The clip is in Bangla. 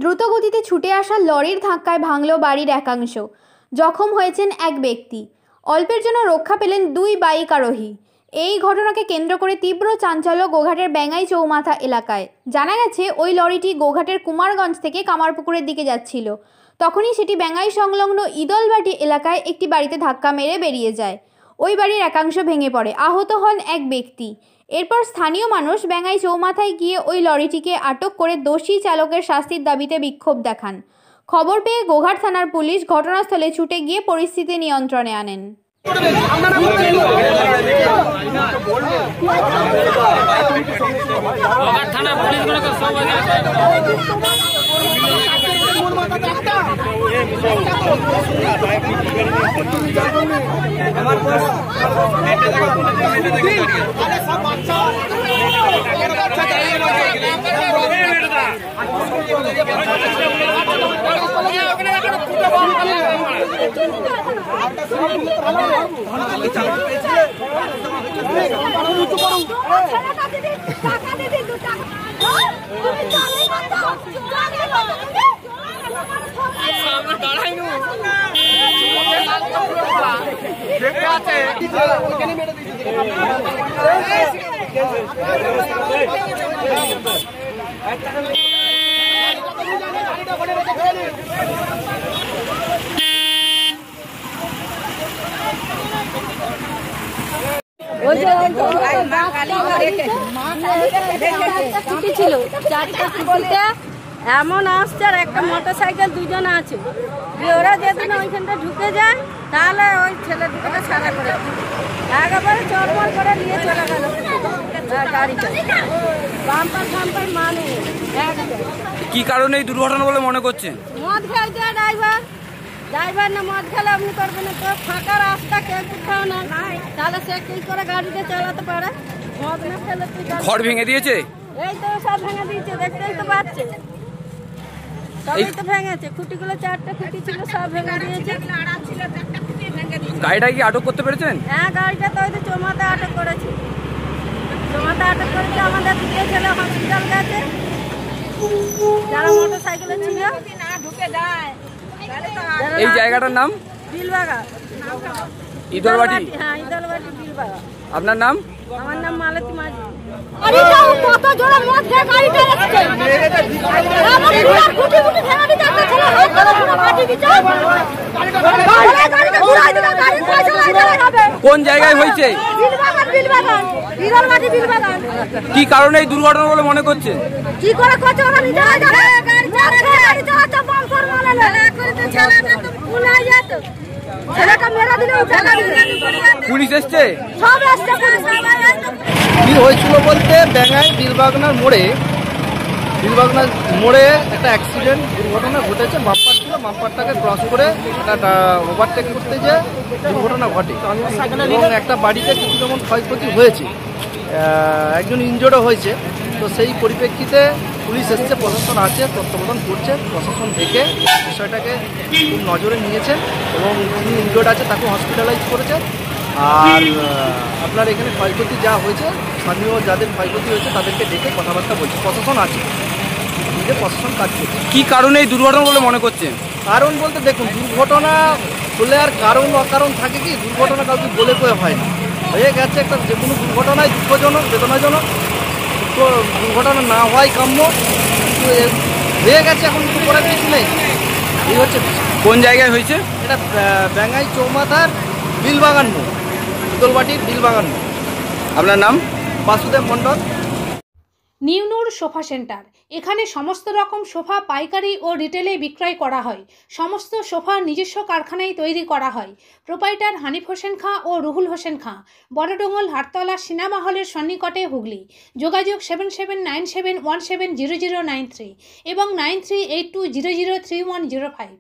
দ্রুতগতিতে ছুটে আসা লরির ধাক্কায় ভাঙল বাড়ির একাংশ। জখম হয়েছেন এক ব্যক্তি। অল্পের জন্য রক্ষা পেলেন দুই বাইক আরোহী। এই ঘটনাকে কেন্দ্র করে তীব্র চাঞ্চল্য গোঘাটের বেঙ্গাই চৌমাথা এলাকায়। জানা গেছে ওই লরিটি গোঘাটের কুমারগঞ্জ থেকে কামারপুকুরের দিকে যাচ্ছিল। তখনই সেটি বেঙ্গাই সংলগ্ন ইদলবাটি এলাকায় একটি বাড়িতে ধাক্কা মেরে বেরিয়ে যায়। ওই বাড়ির একাংশ ভেঙে পড়ে, আহত হন এক ব্যক্তি। এরপর স্থানীয় মানুষ বেঙ্গাই চৌমাথায় গিয়ে ওই লরিটিকে আটক করে দোষী চালকের শাস্তির দাবিতে বিক্ষোভ দেখান। খবর পেয়ে গোঘাট থানার পুলিশ ঘটনাস্থলে ছুটে গিয়ে পরিস্থিতি নিয়ন্ত্রণে আনেন। ছিল চারটা বলতে এমন আসছে আর একটা মোটরসাইকেল দুজন আছে। ওরা যেদিন ওইখানটা ঢুকে যায় তাহলে ওই ছেলে দুটোকে ছাড়া করে একেবারে চড়মড় করে নিয়ে চলে গেল গাড়িটা। বাম্পার ফাম্পার মানে কি কারণে এই দুর্ঘটনা বলে মনে করছেন? মদ খেয়েছে ড্রাইভার না মদ খেলে আপনি করবেন না। তো ফাঁকা রাস্তা কেউ কোথাও না, তাহলে সে কি করে গাড়িটা চালাতে পারে? মদ না খেলে ঘর ভেঙে দিয়েছে। এই তো সব ভেঙে দিয়েছে, দেখতেই তো পাচ্ছে। সবই তো ভেঙেছে, খুঁটিগুলো চারটে খুঁটি ছিল সব ভেঙে দিয়েছে। গাড়িটা কি আটক করতে পেরেছেন? হ্যাঁ, গাড়িটা তো ওই তো চৌমাথা আটক করেছে। চৌমাথা আটক করেছে, আমাদের দুটো ছেলে হসপিটাল গেছে। যারা মোটর সাইকেলে ছিল এই জায়গাটার নাম বিলবাগান, ইদলবাটি। হ্যাঁ, ইদলবাটি বিলবাগান। আপনার নাম? আমার নাম মালতী মাঝি। কত জোরে মদ খেয়ে গাড়িটা এসেছে, আমার পুরো খুঁটি খুঁটি ভেঙে দিতে একটা ছেলে হাত ধরে পুরো মাটি দিচ্ছে। গাড়িটা ঘুরাই দিলে গাড়ি চালাই যাবে। কোন জায়গায় হয়েছে? বিলবাগান, ইদলবাটি বিলবাগান। কি কারণে এই দুর্ঘটনা বলে মনে করছেন? কি করে করছে ওরা নিজেরাই জানে। গাড়ি চালাচ্ছে বাম্পার মারে না করে তো চালাতে তো ভুলাই যেত। ছেলেটা মেরে দিলে ফেলা দিলে। পুলিশ এসছে? সব এসছে, পুলিশ কি হয়েছিল বলতে বেঙ্গাই বিলবাগনার মোড়ে একটা অ্যাক্সিডেন্ট দুর্ঘটনা ঘটেছে। বাম্পার ছিল, বাম্পারটাকে ক্রস করে একটা ওভারটেক করতে যে দুর্ঘটনা ঘটে এবং একটা বাড়িতে কিছু যেমন ক্ষয়ক্ষতি হয়েছে, একজন ইনজোর্ডও হয়েছে। তো সেই পরিপ্রেক্ষিতে পুলিশ এসছে, প্রশাসন আছে, তত্ত্বাবধান করছে। প্রশাসন দেখে বিষয়টাকে খুব নজরে নিয়েছে এবং যিনি ইনজোর্ড আছে তাকে হসপিটালাইজ করেছে। আর আপনার এখানে ক্ষয়ক্ষতি যা হয়েছে, স্থানীয় যাদের ক্ষয়ক্ষতি হয়েছে তাদেরকে ডেকে কথাবার্তা বলছে। প্রশাসন আছে, নিজে প্রশাসন কাজ করছে। কি কারণে এই দুর্ঘটনা বলে মনে করছেন? কারণ বলতে দেখুন, দুর্ঘটনা হলে আর কারণ অকারণ থাকে কি? দুর্ঘটনা কাউকে বলে কয়ে হয় না, হয়ে গেছে একটা। যে কোনো দুর্ঘটনায় দুঃখজনক, বেদনাজনক। তো দুর্ঘটনা না হওয়াই কাম্য, কিন্তু হয়ে গেছে, এখন কিছু করার কিছু নেই। এই হচ্ছে। কোন জায়গায় হয়েছে? এটা বেঙ্গাই চৌমাথার বিলবাগান মোড়, ইদলবাটির বিলবাগান মোড়। আপনার নাম? বাসুদেব মণ্ডল। নিউ নূর সোফা সেন্টার, এখানে সমস্ত রকম সোফা পাইকারি ও রিটেলে বিক্রয় করা হয়। সমস্ত সোফা নিজস্ব কারখানায় তৈরি করা হয়। প্রোপাইটার হানিফ হোসেন খাঁ ও রুহুল হোসেন খাঁ, বড়ডোঙ্গল হাটতলা সিনেমা হলের সন্নিকটে, হুগলি। যোগাযোগ 7797170093 এবং 9382003105।